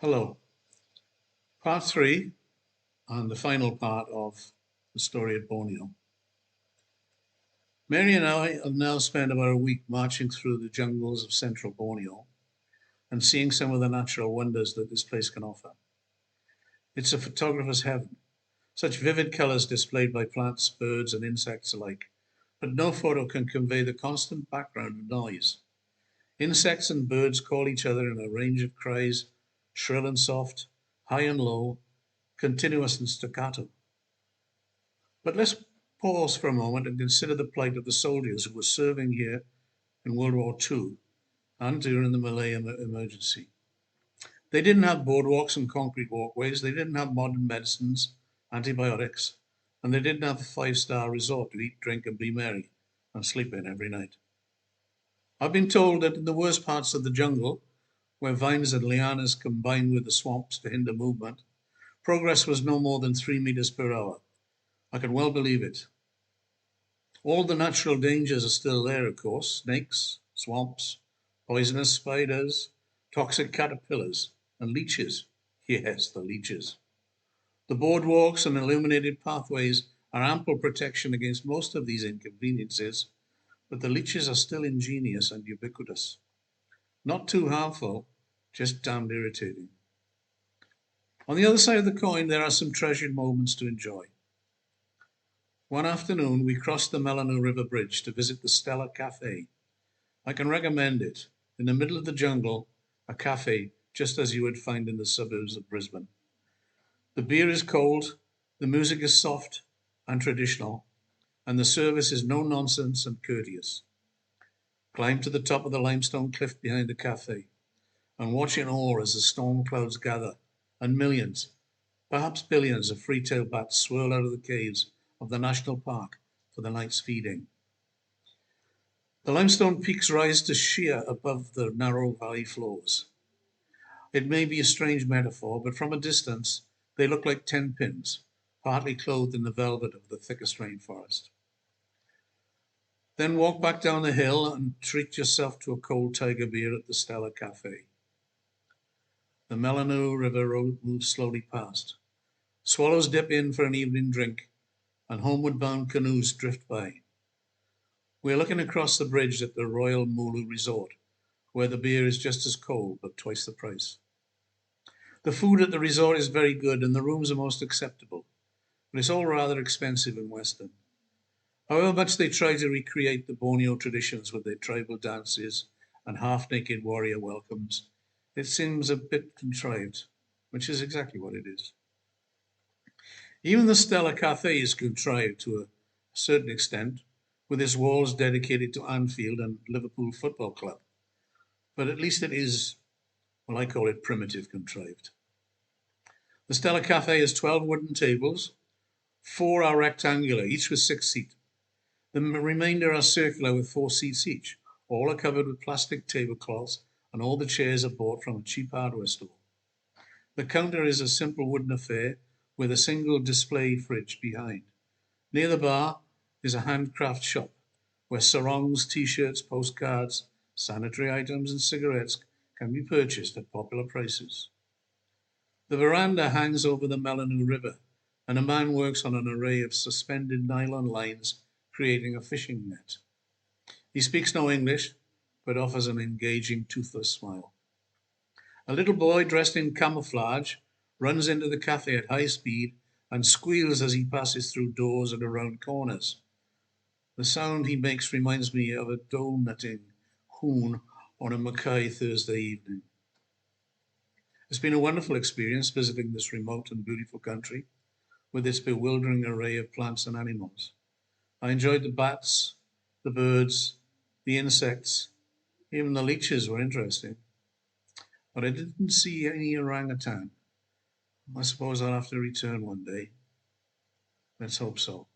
Hello. Part three, and the final part of the story at Borneo. Mary and I have now spent about a week marching through the jungles of central Borneo and seeing some of the natural wonders that this place can offer. It's a photographer's heaven, such vivid colors displayed by plants, birds, and insects alike. But no photo can convey the constant background of noise. Insects and birds call each other in a range of cries, shrill and soft, high and low, continuous and staccato. But let's pause for a moment and consider the plight of the soldiers who were serving here in World War II and during the Malay emergency. They didn't have boardwalks and concrete walkways, they didn't have modern medicines, antibiotics, and they didn't have a five-star resort to eat, drink, and be merry and sleep in every night. I've been told that in the worst parts of the jungle, where vines and lianas combined with the swamps to hinder movement, progress was no more than 3 meters per hour. I can well believe it. All the natural dangers are still there, of course: snakes, swamps, poisonous spiders, toxic caterpillars, and leeches. Yes, the leeches. The boardwalks and illuminated pathways are ample protection against most of these inconveniences, but the leeches are still ingenious and ubiquitous. Not too harmful, just damned irritating. On the other side of the coin, there are some treasured moments to enjoy. One afternoon, we crossed the Melanu River Bridge to visit the Stella Cafe. I can recommend it. In the middle of the jungle, a cafe just as you would find in the suburbs of Brisbane. The beer is cold, the music is soft and traditional, and the service is no nonsense and courteous. Climb to the top of the limestone cliff behind the cafe and watch in awe as the storm clouds gather and millions, perhaps billions, of free-tailed bats swirl out of the caves of the national park for the night's feeding. The limestone peaks rise to sheer above the narrow valley floors. It may be a strange metaphor, but from a distance they look like 10 pins, partly clothed in the velvet of the thickest rainforest. Then walk back down the hill and treat yourself to a cold tiger beer at the Stella Cafe. The Melanu River road moves slowly past. Swallows dip in for an evening drink, and homeward bound canoes drift by. We are looking across the bridge at the Royal Mulu Resort, where the beer is just as cold but twice the price. The food at the resort is very good and the rooms are most acceptable, but it's all rather expensive and Western. However much they try to recreate the Borneo traditions with their tribal dances and half-naked warrior welcomes, it seems a bit contrived, which is exactly what it is. Even the Stella Cafe is contrived to a certain extent, with its walls dedicated to Anfield and Liverpool Football Club. But at least it is, well, I call it primitive contrived. The Stella Cafe has 12 wooden tables. 4 are rectangular, each with 6 seats. The remainder are circular with 4 seats each. All are covered with plastic tablecloths, and all the chairs are bought from a cheap hardware store. The counter is a simple wooden affair with a single display fridge behind. Near the bar is a handcraft shop where sarongs, t-shirts, postcards, sanitary items, and cigarettes can be purchased at popular prices. The veranda hangs over the Melanu River, and a man works on an array of suspended nylon lines, creating a fishing net. He speaks no English, but offers an engaging, toothless smile. A little boy dressed in camouflage runs into the cafe at high speed and squeals as he passes through doors and around corners. The sound he makes reminds me of a dole-nutting hoon on a Mackay Thursday evening. It's been a wonderful experience visiting this remote and beautiful country with its bewildering array of plants and animals. I enjoyed the bats, the birds, the insects, even the leeches were interesting. But I didn't see any orangutan. I suppose I'll have to return one day. Let's hope so.